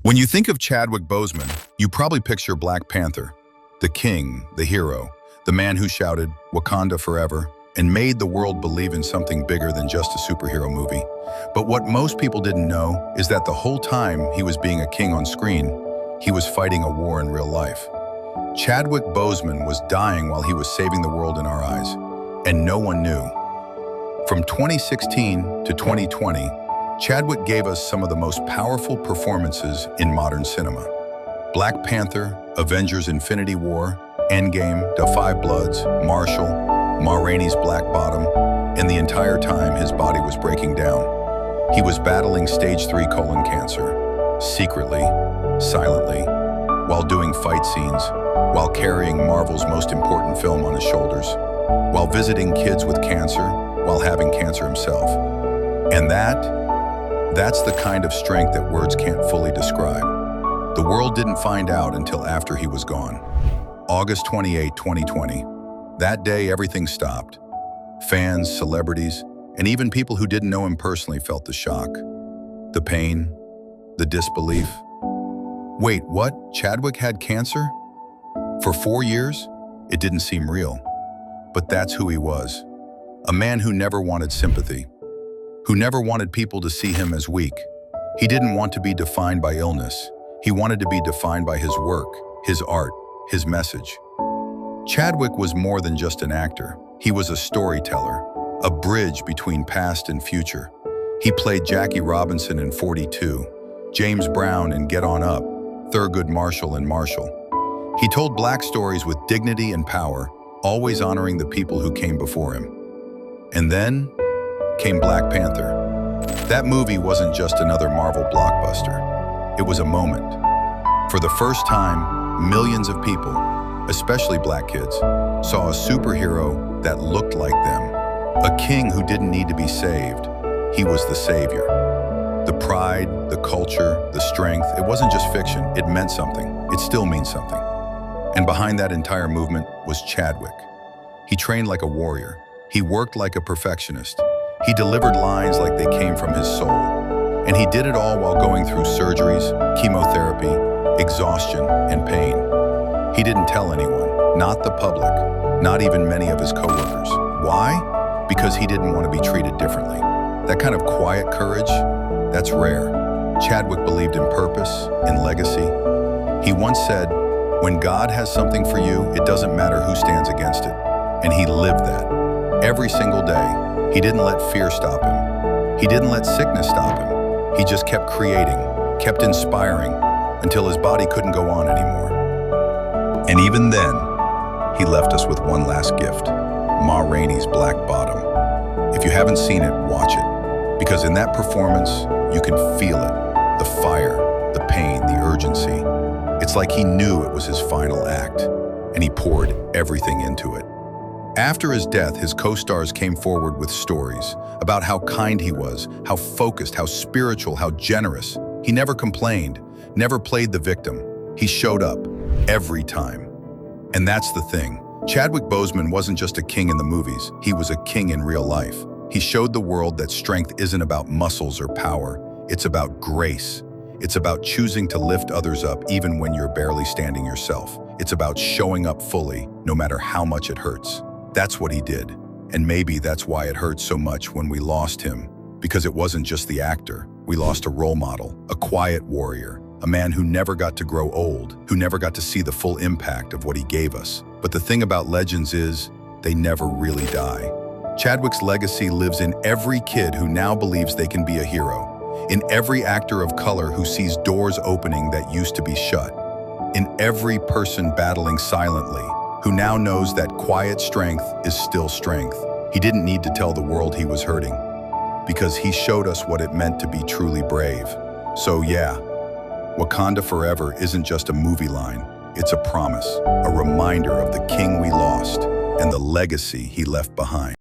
When you think of Chadwick Boseman, you probably picture Black Panther, the king, the hero, the man who shouted, "Wakanda Forever," and made the world believe in something bigger than just a superhero movie. But what most people didn't know is that the whole time he was being a king on screen, he was fighting a war in real life. Chadwick Boseman was dying while he was saving the world in our eyes, and no one knew. From 2016 to 2020, Chadwick gave us some of the most powerful performances in modern cinema. Black Panther, Avengers: Infinity War, Endgame, Da 5 Bloods, Marshall, Ma Rainey's Black Bottom, and the entire time his body was breaking down. He was battling stage 3 colon cancer, secretly, silently, while doing fight scenes, while carrying Marvel's most important film on his shoulders, while visiting kids with cancer, while having cancer himself. And that's the kind of strength that words can't fully describe. The world didn't find out until after he was gone. August 28, 2020. That day, everything stopped. Fans, celebrities, and even people who didn't know him personally felt the shock, the pain, the disbelief. Wait, what? Chadwick had cancer? For 4 years? It didn't seem real. But that's who he was. A man who never wanted sympathy, who never wanted people to see him as weak. He didn't want to be defined by illness. He wanted to be defined by his work, his art, his message. Chadwick was more than just an actor. He was a storyteller, a bridge between past and future. He played Jackie Robinson in 42, James Brown in Get On Up, Thurgood Marshall in Marshall. He told Black stories with dignity and power, always honoring the people who came before him. And then came Black Panther. That movie wasn't just another Marvel blockbuster. It was a moment. For the first time, millions of people, especially Black kids, saw a superhero that looked like them. A king who didn't need to be saved. He was the savior. The pride, the culture, the strength, it wasn't just fiction. It meant something. It still means something. And behind that entire movement was Chadwick. He trained like a warrior. He worked like a perfectionist. He delivered lines like they came from his soul. And he did it all while going through surgeries, chemotherapy, exhaustion, and pain. He didn't tell anyone, not the public, not even many of his coworkers. Why? Because he didn't want to be treated differently. That kind of quiet courage, that's rare. Chadwick believed in purpose, in legacy. He once said, "When God has something for you, it doesn't matter who stands against it." And he lived that. Every single day, he didn't let fear stop him. He didn't let sickness stop him. He just kept creating, kept inspiring, until his body couldn't go on anymore. And even then, he left us with one last gift, Ma Rainey's Black Bottom. If you haven't seen it, watch it. Because in that performance, you can feel it, the fire, the pain, the urgency. It's like he knew it was his final act, and he poured everything into it. After his death, his co-stars came forward with stories about how kind he was, how focused, how spiritual, how generous. He never complained, never played the victim. He showed up every time. And that's the thing. Chadwick Boseman wasn't just a king in the movies. He was a king in real life. He showed the world that strength isn't about muscles or power. It's about grace. It's about choosing to lift others up even when you're barely standing yourself. It's about showing up fully, no matter how much it hurts. That's what he did. And maybe that's why it hurt so much when we lost him. Because it wasn't just the actor. We lost a role model, a quiet warrior, a man who never got to grow old, who never got to see the full impact of what he gave us. But the thing about legends is, they never really die. Chadwick's legacy lives in every kid who now believes they can be a hero, in every actor of color who sees doors opening that used to be shut, in every person battling silently, who now knows that quiet strength is still strength. He didn't need to tell the world he was hurting, because he showed us what it meant to be truly brave. So yeah, Wakanda Forever isn't just a movie line, it's a promise, a reminder of the king we lost and the legacy he left behind.